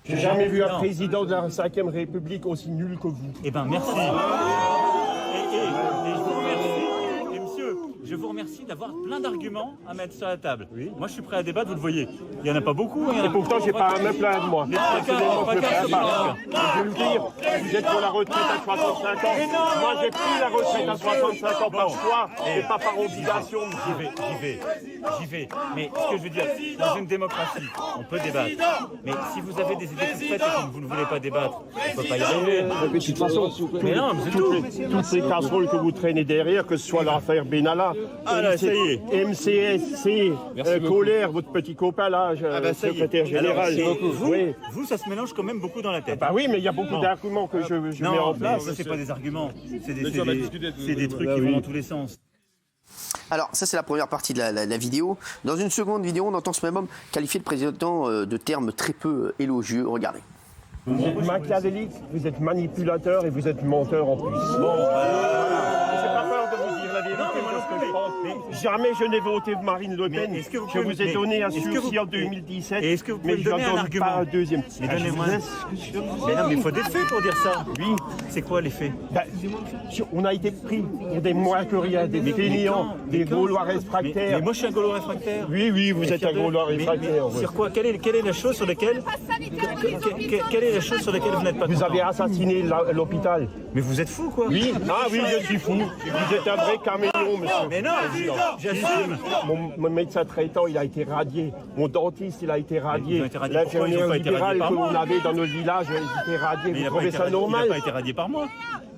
J'ai jamais vu un président de la 5e République aussi nul que vous. Eh ben merci. Et je vous remercie. Et monsieur, je vous remercie d'avoir plein d'arguments à mettre sur la table. Oui. Moi, je suis prêt à débattre, vous le voyez. Il n'y en a pas beaucoup. Et pourtant, j'ai pas à me plaindre, moi. Personnellement, je me plains pas. Je vais vous dire, vous êtes pour la retraite à 65 ans. Moi, j'ai pris la retraite à 65 ans par choix et pas par obligation. J'y vais. Mais ce que je veux dire, dans une démocratie, on peut débattre. Mais si vous avez des idées toutes faites et que vous ne voulez pas débattre, on ne peut pas y arriver. De toute façon, Mais non, mais c'est tout. toutes ces casseroles que vous traînez derrière, que ce soit l'affaire Benalla, Ah là, ça y est. MCSC, Colère, votre petit copain là, secrétaire général. Vous, ça se mélange quand même beaucoup dans la tête. Bah oui, mais il y a beaucoup d'arguments que je mets en place. Ça, c'est pas des arguments. C'est des trucs qui vont dans tous les sens. Alors, ça, c'est la première partie de la vidéo. Dans une seconde vidéo, on entend ce même homme qualifier le président de termes très peu élogieux. Regardez. Vous êtes machiavélique, vous êtes manipulateur et vous êtes menteur en plus. Bon, j'ai pas peur de vous dire la vérité, parce que je pense. Mais jamais je n'ai voté Marine Le Pen. Je vous ai donné un sursis en 2017, Et est-ce que vous pouvez mais me je n'en donner un donne argument? pas un deuxième. Mais donnez-moi. Mais non, mais il faut des faits pour dire ça. Oui. C'est quoi les faits? On a été pris pour des moins que rien, des fainéants, des Gaulois réfractaires. Mais moi, je suis un Gaulois réfractaire. Oui, vous êtes un Gaulois réfractaire. Sur quoi? Quelle est la chose sur laquelle vous n'êtes pas Vous content? avez assassiné l'hôpital. Mais vous êtes fou, quoi. Oui, oui, je suis fou. Vous êtes un vrai caméléon, monsieur. Mais non, j'assume. Mon médecin traitant, il a été radié. Mon dentiste, il a été radié. Ils ont été radiés. Pourquoi ils L'infirmière ont pas été libérale radiés par que moi? vous avez dans nos villages, ils étaient radiés. Mais Vous il trouvez ça n'a normal? pas été radié par moi.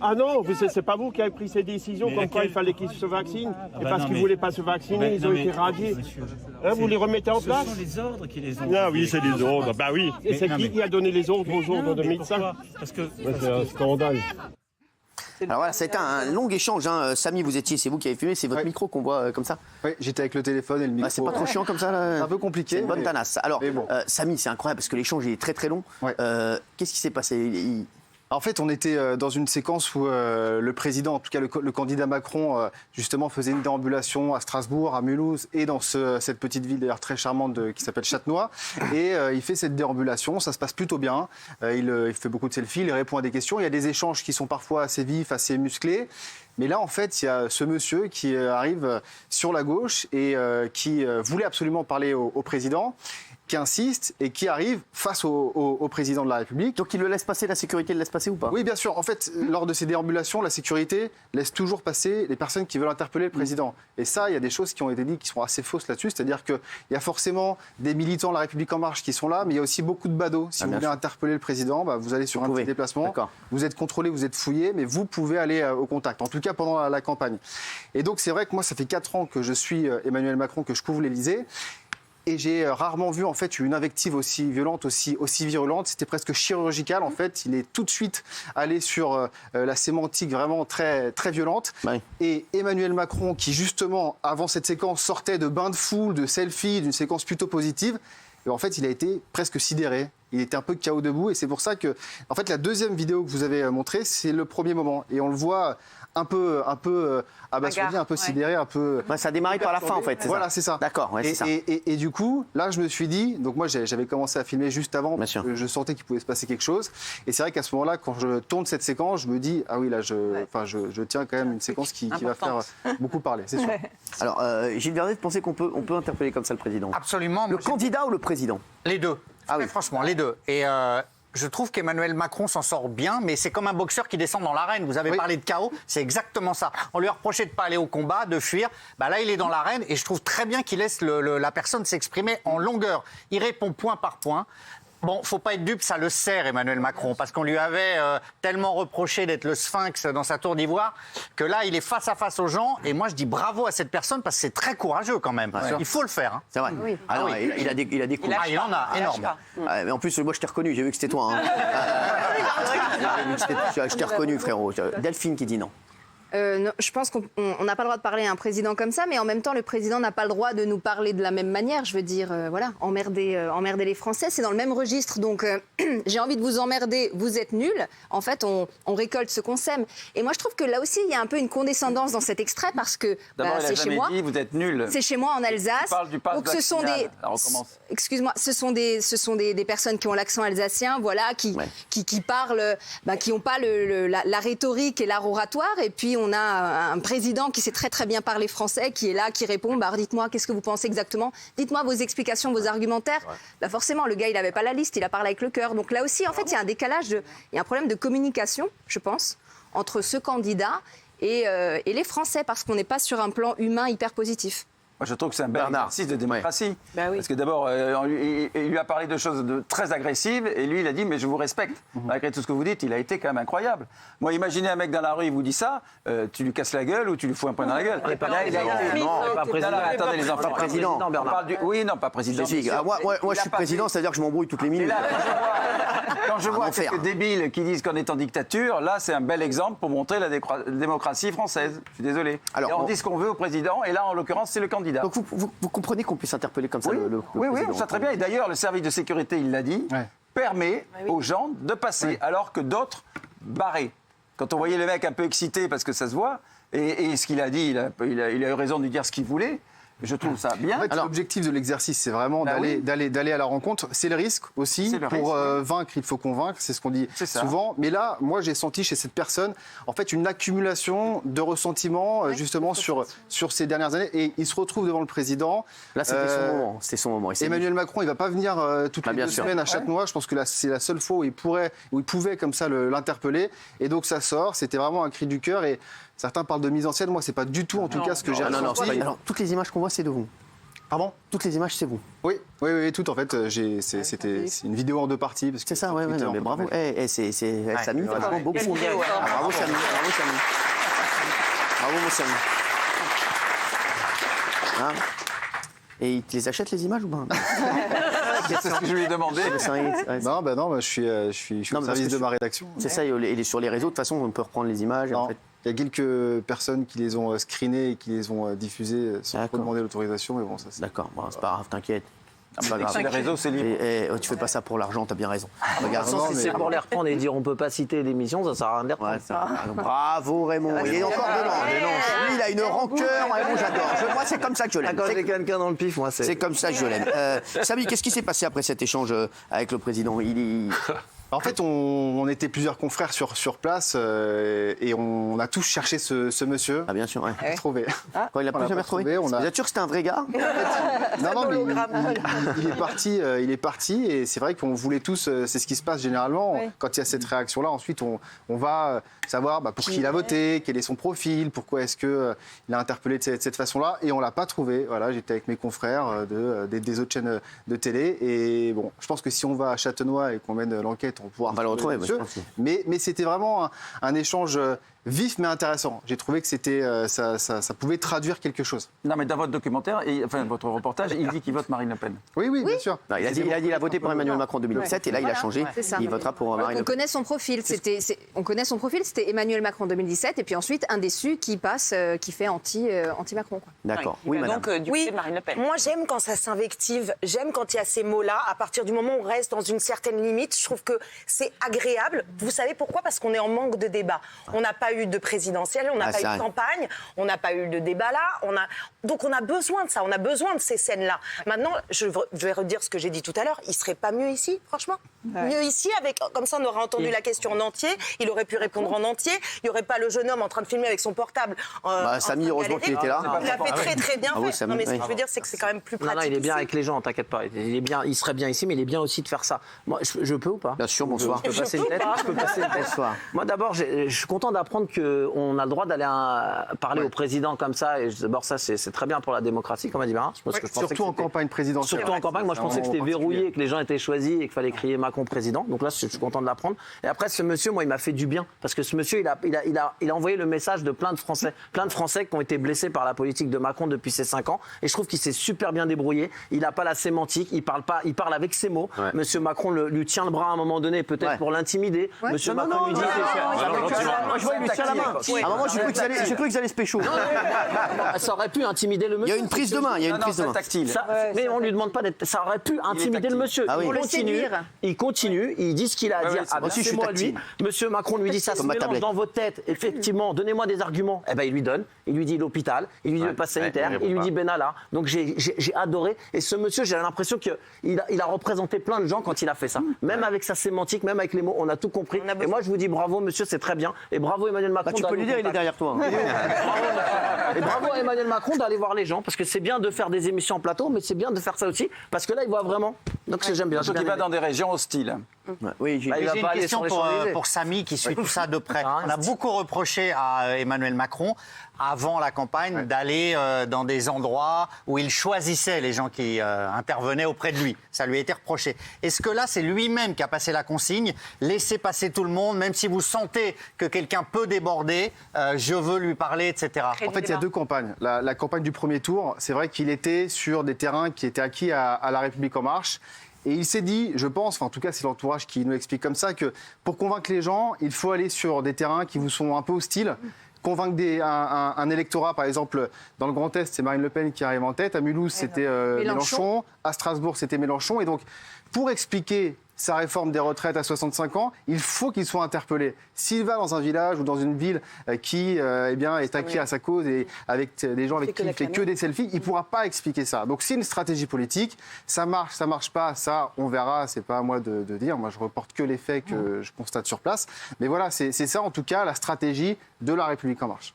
Ah non, c'est pas vous qui avez pris ces décisions Mais comme quoi laquelle? il fallait qu'ils se vaccinent. Et bah parce non, qu'ils ne mais- voulaient pas se vacciner, ils ont été radiés. Monsieur, Vous les remettez en ce sont sont les ordres qui les ont. Ah oui, c'est les ordres. Bah oui. Et c'est non, qui mais- qui a donné les ordres aux ordres de Mais médecins? pourquoi? Parce que C'est un scandale. Alors voilà, ça a été un long échange. Hein. Samy, vous étiez, c'est vous qui avez filmé, c'est votre micro qu'on voit comme ça. Oui, j'étais avec le téléphone et le micro. Ah, c'est pas trop chiant comme ça là. C'est un peu compliqué. C'est une bonne mais- tanasse. Alors, mais bon. Samy, c'est incroyable parce que l'échange est très très long. Ouais. Qu'est-ce qui s'est passé? En fait, on était dans une séquence où le président, en tout cas le candidat Macron, justement faisait une déambulation à Strasbourg, à Mulhouse et dans cette petite ville d'ailleurs très charmante qui s'appelle Châtenois. Et il fait cette déambulation, ça se passe plutôt bien. Il fait beaucoup de selfies, il répond à des questions. Il y a des échanges qui sont parfois assez vifs, assez musclés. Mais là, en fait, il y a ce monsieur qui arrive sur la gauche et qui voulait absolument parler au président, qui insiste et qui arrive face au président de la République. Donc il le laisse passer, la sécurité le laisse passer ou pas? Oui, bien sûr. En fait, lors de ces déambulations, la sécurité laisse toujours passer les personnes qui veulent interpeller le président. Et ça, il y a des choses qui ont été dites qui sont assez fausses là-dessus. C'est-à-dire qu'il y a forcément des militants de la République En Marche qui sont là, mais il y a aussi beaucoup de badauds. Si vous voulez interpeller le président, vous allez sur un petit déplacement. Vous êtes contrôlé, vous êtes fouillé, mais vous pouvez aller au contact. En tout cas, pendant la campagne. Et donc, c'est vrai que moi, ça fait 4 ans que je suis Emmanuel Macron, que je couvre l'Élysée. Et j'ai rarement vu en fait une invective aussi violente, aussi virulente. C'était presque chirurgical en fait. Il est tout de suite allé sur la sémantique vraiment très très violente. Oui. Et Emmanuel Macron, qui justement avant cette séquence sortait de bains de foule, de selfies, d'une séquence plutôt positive, et en fait il a été presque sidéré. Il était un peu KO debout et c'est pour ça que en fait la deuxième vidéo que vous avez montrée, c'est le premier moment et on le voit un peu abasourdi, un peu sidéré, un peu. Ça a démarré par la fin en fait. Voilà, c'est ça. D'accord, ouais, c'est ça. Et du coup, là, je me suis dit, donc moi, j'avais commencé à filmer juste avant, Bien sûr. je sentais qu'il pouvait se passer quelque chose. Et c'est vrai qu'à ce moment-là, quand je tourne cette séquence, je me dis, ah oui, là, je tiens quand même une séquence qui va faire beaucoup parler, c'est sûr. Alors, Gilles Vernet, vous pensez qu'on peut interpeller comme ça le président? Absolument. Le candidat ou le président? Les deux. Ah oui. Très franchement, les deux. Et je trouve qu'Emmanuel Macron s'en sort bien, mais c'est comme un boxeur qui descend dans l'arène. Vous avez parlé de chaos, c'est exactement ça. On lui a reproché de ne pas aller au combat, de fuir. Là, il est dans l'arène et je trouve très bien qu'il laisse la personne s'exprimer en longueur. Il répond point par point. Bon, faut pas être dupe, ça le sert Emmanuel Macron, parce qu'on lui avait tellement reproché d'être le sphinx dans sa tour d'ivoire, que là, il est face à face aux gens. Et moi, je dis bravo à cette personne, parce que c'est très courageux quand même. Il faut le faire. Hein. C'est vrai. Oui. Ah non, oui. il a des coups. Il en a énorme. Mais en plus, moi, je t'ai reconnu, j'ai vu que c'était toi. Hein. Je t'ai reconnu, frérot. Delphine qui dit non. Non, je pense qu'on n'a pas le droit de parler à un président comme ça, mais en même temps, le président n'a pas le droit de nous parler de la même manière. Je veux dire, voilà, emmerder les Français, c'est dans le même registre. Donc, j'ai envie de vous emmerder, vous êtes nuls. En fait, on récolte ce qu'on sème. Et moi, je trouve que là aussi, il y a un peu une condescendance dans cet extrait parce que c'est chez moi. Dit, vous êtes nuls. C'est chez moi en Alsace. Parle du pass donc, ce sont des. Alors, on commence. Excuse-moi, ce sont des personnes qui ont l'accent alsacien, voilà, qui parlent, qui n'ont pas la rhétorique et l'art oratoire. Et puis, on a un président qui sait très très bien parler français, qui est là, qui répond, dites-moi, qu'est-ce que vous pensez exactement? Dites-moi vos explications, vos argumentaires. Forcément, le gars, il n'avait pas la liste, il a parlé avec le cœur. Donc là aussi, en fait, il y a un décalage, il y a un problème de communication, je pense, entre ce candidat et les Français, parce qu'on n'est pas sur un plan humain hyper positif. Moi, je trouve que c'est un bel exercice de démocratie. Bah oui. Parce que d'abord, il lui a parlé de choses très agressives et lui, il a dit, mais je vous respecte. Malgré tout ce que vous dites, il a été quand même incroyable. Moi, imaginez un mec dans la rue, il vous dit ça, tu lui casses la gueule ou tu lui fous un poing dans la gueule. Non, pas président. Attendez, les enfants. Pas président. Oui, non, pas président. Moi, je suis président, c'est-à-dire que je m'embrouille toutes les Mais minutes. là, quand je vois enfer. quelques débiles qui disent qu'on est en dictature, là, c'est un bel exemple pour montrer la démocratie française. Je suis désolé. Alors, et on dit ce qu'on veut au président, et là, en l'occurrence, c'est le candidat. Donc vous comprenez qu'on puisse interpeller comme ça Oui, le oui, président. on sait très bien. Et d'ailleurs, le service de sécurité, il l'a dit, permet aux gens de passer, alors que d'autres barraient. Quand on voyait le mec un peu excité, parce que ça se voit, et ce qu'il a dit, il a eu raison de dire ce qu'il voulait. Je trouve ça bien. En fait, l'objectif de l'exercice, c'est vraiment d'aller à la rencontre. C'est le risque aussi. Pour vaincre, il faut convaincre. C'est ce qu'on dit souvent. Mais là, moi, j'ai senti chez cette personne, en fait, une accumulation de ressentiments, justement, sur ces dernières années. Et il se retrouve devant le président. Là, c'était son moment. C'est son moment. Emmanuel Macron, il ne va pas venir toutes les 2 semaines à Châtenois. Je pense que là, c'est la seule fois où il pouvait comme ça l'interpeller. Et donc, ça sort. C'était vraiment un cri du cœur. Et certains parlent de mise en scène. Moi, c'est pas du tout, en tout cas, ce que j'ai ressenti. Alors, toutes les images qu'on voit, c'est de vous. Pardon ? Toutes les images, c'est vous. Oui, tout en fait. C'est une vidéo en 2 parties. C'est ça, ouais, mais bravo. C'est Samy, franchement, beaucoup. Bravo, Samy. Bravo, mon Samy. Hein ? Et il te les achète, les images, ou pas? C'est ce que je lui ai demandé. Non, je suis au service de ma rédaction. C'est ça, et sur les réseaux, de toute façon, on peut reprendre les images. En fait. Il y a quelques personnes qui les ont screenées et qui les ont diffusées sans trop demander l'autorisation, mais bon, ça c'est... D'accord, c'est pas grave, t'inquiète. C'est pas grave. Les réseaux, c'est libre. Tu fais pas ça pour l'argent, t'as bien raison. Regarde, Si c'est pour les reprendre et dire on peut pas citer l'émission, ça sert à rien de les reprendre. Bravo Raymond, il est encore dedans. Lui, il a une rancœur, Raymond, j'adore. Moi, c'est comme ça que je l'aime. Quand j'ai quelqu'un dans le pif, moi, c'est comme ça que je l'aime. Samy, qu'est-ce qui s'est passé après cet échange avec le président? En fait, on était plusieurs confrères sur place et on a tous cherché ce monsieur. Ah bien sûr, ouais. Trouvé. Quoi, il a pas jamais retrouvé. Vous êtes sûr que c'était un vrai gars? Non, mais il est parti et c'est vrai qu'on voulait tous, c'est ce qui se passe généralement, quand il y a cette réaction-là, ensuite on va savoir pour qui il a voté, quel est son profil, pourquoi est-ce qu'il a interpellé de cette façon-là, et on l'a pas trouvé. Voilà, j'étais avec mes confrères des autres chaînes de télé, et bon, je pense que si on va à Châtenois et qu'on mène l'enquête, on va le retrouver. Mais c'était vraiment un échange vif mais intéressant. J'ai trouvé que ça pouvait traduire quelque chose. Non, mais dans votre documentaire, votre reportage, il dit qu'il vote Marine Le Pen. Oui, bien sûr. Non, il a dit qu'il a voté pour Emmanuel Macron en 2017 et là il a changé. Il votera pour Marine Le Pen. On connaît son profil. On connaît son profil. C'était Emmanuel Macron en 2017 et puis ensuite un déçu qui passe, qui fait anti-Macron. D'accord. Oui, madame. Donc, Marine Le Pen. Moi, j'aime quand ça s'invective. J'aime quand il y a ces mots-là. À partir du moment où on reste dans une certaine limite, je trouve que c'est agréable. Vous savez pourquoi? Parce qu'on est en manque de débat. On n'a pas eu de présidentielle, on n'a pas eu de campagne, on n'a pas eu de débat là. Donc on a besoin de ça, on a besoin de ces scènes-là. Maintenant, je vais redire ce que j'ai dit tout à l'heure, il ne serait pas mieux ici, franchement? Mieux ici, comme ça on aurait entendu la question en entier, il aurait pu répondre en entier, il n'y aurait pas le jeune homme en train de filmer avec son portable. Samy, heureusement qu'il était là. Il l'a fait très très bien fait. Non mais ce que je veux dire, c'est que c'est quand même plus pratique. Non, il est bien ici. avec les gens, t'inquiète pas. Il serait bien ici, mais il est bien aussi de faire ça. Moi, je peux ou pas? Bien sûr, bonsoir. Je peux passer une tête. Bonsoir. Moi, d'abord, je suis content d'apprendre qu'on a le droit d'aller parler au président comme ça. Et d'abord, ça, c'est très bien pour la démocratie, comme a dit Bernard. Surtout en campagne présidentielle. Surtout en campagne. Moi, je pensais que c'était verrouillé, que les gens étaient choisis et qu'il fallait crier Macron président. Donc là, je suis content de l'apprendre. Et après, ce monsieur, moi, il m'a fait du bien. Parce que ce monsieur, il a envoyé le message de plein de Français. Plein de Français qui ont été blessés par la politique de Macron depuis ces 5 ans. Et je trouve qu'il s'est super bien débrouillé. Il n'a pas la sémantique. Il parle avec ses mots. Monsieur Macron lui tient le bras à un moment donné, peut-être pour l'intimider. Monsieur Macron lui dit... Moi, je vois, il lui tient la main. À un moment, j'ai cru qu'ils allaient se pécho. Ça aurait pu intimider le Il monsieur. y a une prise de main. Il y a une prise de main. tactile. Mais on lui demande pas d'être. Ça aurait pu intimider le monsieur. Ah oui. Il continue, il dit ce qu'il a à dire. moi aussi, je suis C'est moi lui. Monsieur Macron lui dit ça se Comme ma mélange tablette. dans votre tête. Effectivement, donnez-moi des arguments. Eh ben il lui donne. Il lui dit l'hôpital. Il lui dit le pass sanitaire. il répond Il lui pas. dit Benalla. Donc j'ai adoré. Et ce monsieur, j'ai l'impression qu'il a représenté plein de gens quand il a fait ça. Même avec sa sémantique, même avec les mots, on a tout compris. Et moi je vous dis bravo monsieur, c'est très bien. Et bravo Emmanuel Macron. Tu peux lui dire, il est derrière toi. Et bravo à Emmanuel Macron d'aller voir les gens, parce que c'est bien de faire des émissions en plateau, mais c'est bien de faire ça aussi, parce que là, il voit vraiment. Donc j'aime bien. Surtout qu'il va dans des régions hostiles. Oui, Bah, il va J'ai pas une aller question sur les pour, Champs-Élysées. pour Samy qui suit tout ça de près. On a beaucoup reproché à Emmanuel Macron, avant la campagne, d'aller dans des endroits où il choisissait les gens qui intervenaient auprès de lui. Ça lui a été reproché. Est-ce que là, c'est lui-même qui a passé la consigne, laissez passer tout le monde, même si vous sentez que quelqu'un peut déborder, je veux lui parler, etc. En fait, il y a deux campagnes. La campagne du premier tour, c'est vrai qu'il était sur des terrains qui étaient acquis à La République En Marche. Et il s'est dit, je pense, enfin en tout cas c'est l'entourage qui nous explique comme ça, que pour convaincre les gens, il faut aller sur des terrains qui vous sont un peu hostiles. Convaincre un électorat, par exemple, dans le Grand Est, c'est Marine Le Pen qui arrive en tête. À Mulhouse, c'était Mélenchon. À Strasbourg, c'était Mélenchon. Et donc, pour expliquer sa réforme des retraites à 65 ans, il faut qu'il soit interpellé. S'il va dans un village ou dans une ville qui est acquis à sa cause et avec des gens avec qui il fait que des selfies, il ne pourra pas expliquer ça. Donc c'est une stratégie politique. Ça marche pas, ça, on verra. C'est pas à moi de dire. Moi, je reporte que les faits que je constate sur place. Mais voilà, c'est ça, en tout cas, la stratégie de La République En Marche.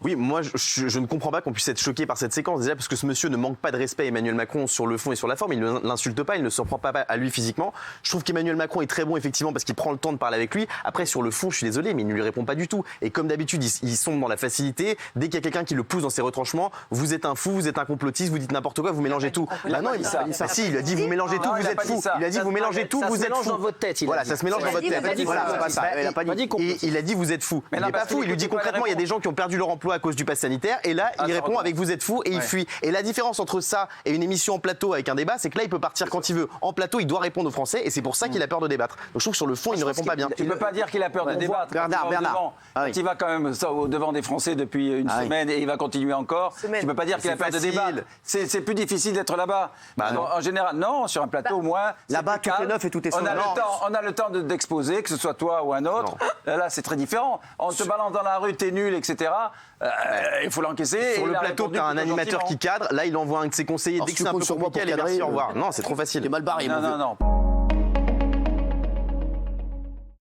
Oui, moi je ne comprends pas qu'on puisse être choqué par cette séquence, déjà parce que ce monsieur ne manque pas de respect à Emmanuel Macron sur le fond et sur la forme, il ne l'insulte pas, il ne s'en prend pas à lui physiquement. Je trouve qu'Emmanuel Macron est très bon effectivement parce qu'il prend le temps de parler avec lui. Après sur le fond, je suis désolé, mais il ne lui répond pas du tout. Et comme d'habitude, il sombre dans la facilité. Dès qu'il y a quelqu'un qui le pousse dans ses retranchements, vous êtes un fou, vous êtes un complotiste, vous dites n'importe quoi, vous mélangez tout. Bah non, il a dit vous mélangez tout, vous êtes fou. Il a dit vous mélangez tout, vous êtes fou. dans votre tête. Voilà, ça se mélange dans votre tête. Voilà, c'est pas ça. Il a dit vous êtes fou. Il n'est pas fou, il lui dit concrètement il y a des gens qui ont perdu leur emploi à cause du pass sanitaire. Et là, il répond avec vous êtes fou et il fuit. Et la différence entre ça et une émission en plateau avec un débat, c'est que là, il peut partir quand il veut. En plateau, il doit répondre aux Français et c'est pour ça qu'il a peur de débattre. Donc je trouve que sur le fond, il ne répond pas bien. Tu ne peux pas dire qu'il a peur de débattre. Bernard. Il va quand même au devant des Français depuis une semaine et il va continuer encore. Tu ne peux pas dire qu'il a peur de débattre. C'est plus difficile d'être là-bas. En général, non, sur un plateau au moins. Là-bas, tout est neuf et tout est sombre. On a le temps d'exposer, que ce soit toi ou un autre. Là, c'est très différent. On te balance dans la rue, t'es nul, etc. Il faut l'encaisser. Sur le plateau, tu as un animateur qui cadre. Là, il envoie un de ses conseillers. Dès que c'est un peu compliqué, allez, merci, au revoir. Non, c'est trop facile. T'es mal barré. Non.